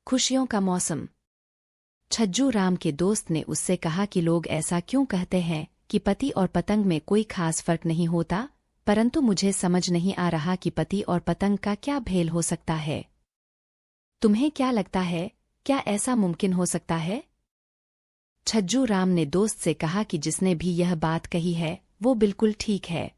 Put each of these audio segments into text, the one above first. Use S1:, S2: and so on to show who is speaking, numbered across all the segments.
S1: खुशियों का मौसम। छज्जू राम के दोस्त ने उससे कहा कि लोग ऐसा क्यों कहते हैं कि पति और पतंग में कोई खास फर्क नहीं होता, परंतु मुझे समझ नहीं आ रहा कि पति और पतंग का क्या भेद हो सकता है। तुम्हें क्या लगता है, क्या ऐसा मुमकिन हो सकता है? छज्जू राम ने दोस्त से कहा कि जिसने भी यह बात कही है वो बिल्कुल ठीक है।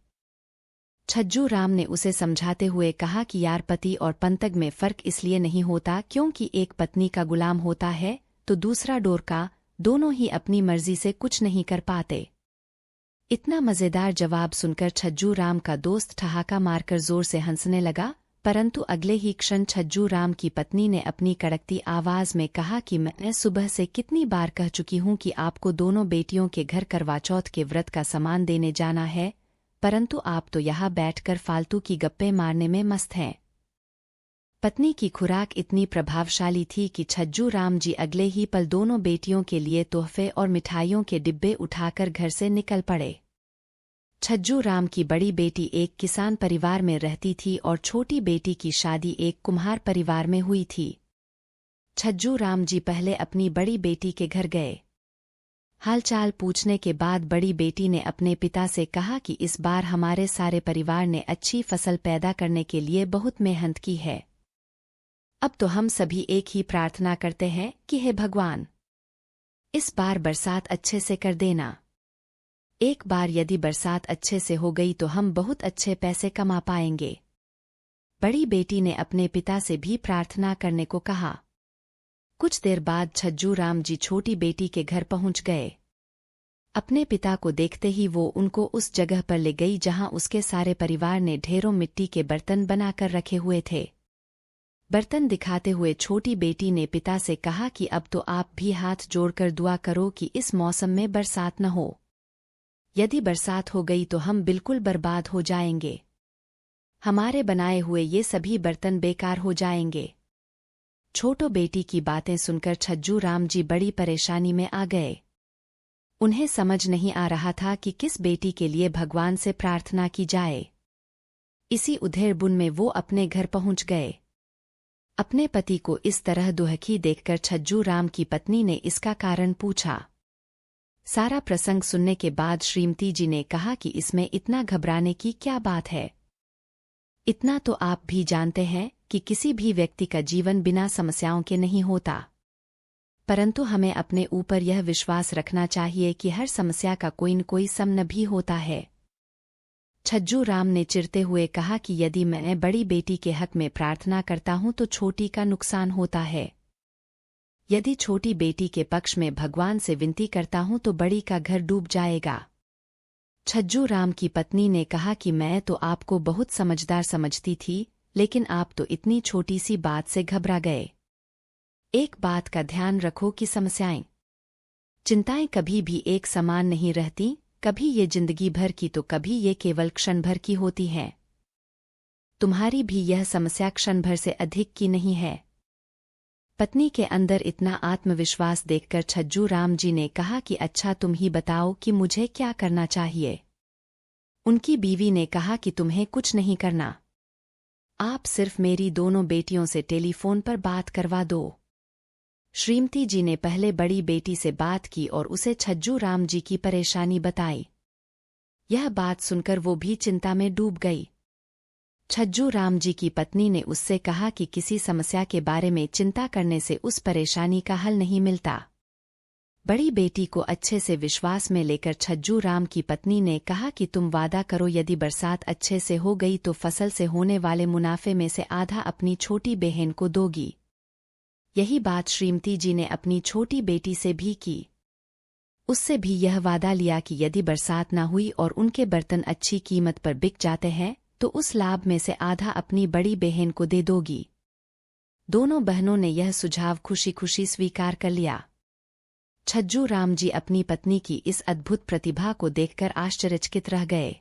S1: छज्जू राम ने उसे समझाते हुए कहा कि यार, पति और पतंग में फर्क इसलिए नहीं होता क्योंकि एक पत्नी का गुलाम होता है तो दूसरा डोर का, दोनों ही अपनी मर्जी से कुछ नहीं कर पाते। इतना मजेदार जवाब सुनकर छज्जू राम का दोस्त ठहाका मारकर जोर से हंसने लगा, परंतु अगले ही क्षण छज्जू राम की पत्नी ने अपनी कड़कती आवाज में कहा कि मैं सुबह से कितनी बार कह चुकी हूं कि आपको दोनों बेटियों के घर करवा चौथ के व्रत का सामान देने जाना है, परंतु आप तो यहाँ बैठकर फालतू की गप्पे मारने में मस्त हैं। पत्नी की खुराक इतनी प्रभावशाली थी कि छज्जू राम जी अगले ही पल दोनों बेटियों के लिए तोहफे और मिठाइयों के डिब्बे उठाकर घर से निकल पड़े। छज्जू राम की बड़ी बेटी एक किसान परिवार में रहती थी और छोटी बेटी की शादी एक कुम्हार परिवार में हुई थी। छज्जू राम जी पहले अपनी बड़ी बेटी के घर गए। हालचाल पूछने के बाद बड़ी बेटी ने अपने पिता से कहा कि इस बार हमारे सारे परिवार ने अच्छी फसल पैदा करने के लिए बहुत मेहनत की है। अब तो हम सभी एक ही प्रार्थना करते हैं कि हे भगवान, इस बार बरसात अच्छे से कर देना। एक बार यदि बरसात अच्छे से हो गई तो हम बहुत अच्छे पैसे कमा पाएंगे। बड़ी बेटी ने अपने पिता से भी प्रार्थना करने को कहा। कुछ देर बाद छज्जू राम जी छोटी बेटी के घर पहुंच गए। अपने पिता को देखते ही वो उनको उस जगह पर ले गई जहां उसके सारे परिवार ने ढेरों मिट्टी के बर्तन बनाकर रखे हुए थे। बर्तन दिखाते हुए छोटी बेटी ने पिता से कहा कि अब तो आप भी हाथ जोड़कर दुआ करो कि इस मौसम में बरसात न हो। यदि बरसात हो गई तो हम बिल्कुल बर्बाद हो जाएंगे। हमारे बनाए हुए ये सभी बर्तन बेकार हो जाएंगे। छोटो बेटी की बातें सुनकर छज्जू राम जी बड़ी परेशानी में आ गए। उन्हें समझ नहीं आ रहा था कि किस बेटी के लिए भगवान से प्रार्थना की जाए। इसी उधेड़-बुन में वो अपने घर पहुंच गए। अपने पति को इस तरह दुखी देखकर छज्जू राम की पत्नी ने इसका कारण पूछा। सारा प्रसंग सुनने के बाद श्रीमती जी ने कहा कि इसमें इतना घबराने की क्या बात है। इतना तो आप भी जानते हैं कि किसी भी व्यक्ति का जीवन बिना समस्याओं के नहीं होता, परंतु हमें अपने ऊपर यह विश्वास रखना चाहिए कि हर समस्या का कोई न कोई समाधान भी होता है। छज्जू राम ने चिढ़ते हुए कहा कि यदि मैं बड़ी बेटी के हक में प्रार्थना करता हूं तो छोटी का नुकसान होता है। यदि छोटी बेटी के पक्ष में भगवान से विनती करता हूं तो बड़ी का घर डूब जाएगा। छज्जू राम की पत्नी ने कहा कि मैं तो आपको बहुत समझदार समझती थी, लेकिन आप तो इतनी छोटी सी बात से घबरा गए। एक बात का ध्यान रखो कि समस्याएं, चिंताएं कभी भी एक समान नहीं रहती, कभी ये जिंदगी भर की तो कभी ये केवल क्षण भर की होती हैं। तुम्हारी भी यह समस्या क्षण भर से अधिक की नहीं है। पत्नी के अंदर इतना आत्मविश्वास देखकर छज्जू राम जी ने कहा कि अच्छा, तुम ही बताओ कि मुझे क्या करना चाहिए। उनकी बीवी ने कहा कि तुम्हें कुछ नहीं करना, आप सिर्फ मेरी दोनों बेटियों से टेलीफोन पर बात करवा दो। श्रीमती जी ने पहले बड़ी बेटी से बात की और उसे छज्जू राम जी की परेशानी बताई। यह बात सुनकर वो भी चिंता में डूब गई। छज्जू राम जी की पत्नी ने उससे कहा कि किसी समस्या के बारे में चिंता करने से उस परेशानी का हल नहीं मिलता। बड़ी बेटी को अच्छे से विश्वास में लेकर छज्जू राम की पत्नी ने कहा कि तुम वादा करो, यदि बरसात अच्छे से हो गई तो फसल से होने वाले मुनाफे में से आधा अपनी छोटी बहन को दोगी। यही बात श्रीमती जी ने अपनी छोटी बेटी से भी की। उससे भी यह वादा लिया कि यदि बरसात ना हुई और उनके बर्तन अच्छी कीमत पर बिक जाते हैं तो उस लाभ में से आधा अपनी बड़ी बहन को दे दोगी। दोनों बहनों ने यह सुझाव खुशी खुशी स्वीकार कर लिया। छज्जू राम जी अपनी पत्नी की इस अद्भुत प्रतिभा को देखकर आश्चर्यचकित रह गए।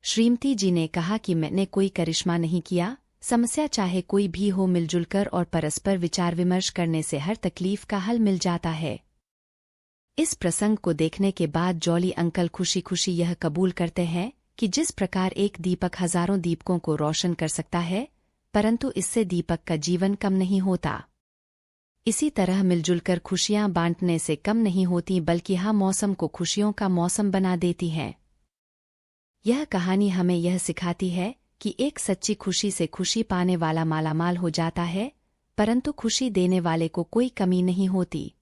S1: श्रीमती जी ने कहा कि मैंने कोई करिश्मा नहीं किया, समस्या चाहे कोई भी हो, मिलजुल कर और परस्पर विचार विमर्श करने से हर तकलीफ का हल मिल जाता है। इस प्रसंग को देखने के बाद जॉली अंकल खुशी खुशी यह कबूल करते हैं कि जिस प्रकार एक दीपक हजारों दीपकों को रोशन कर सकता है, परंतु इससे दीपक का जीवन कम नहीं होता। इसी तरह मिलजुल कर खुशियां बांटने से कम नहीं होती, बल्कि हर मौसम को खुशियों का मौसम बना देती है। यह कहानी हमें यह सिखाती है कि एक सच्ची खुशी से खुशी पाने वाला मालामाल हो जाता है, परंतु खुशी देने वाले को कोई कमी नहीं होती।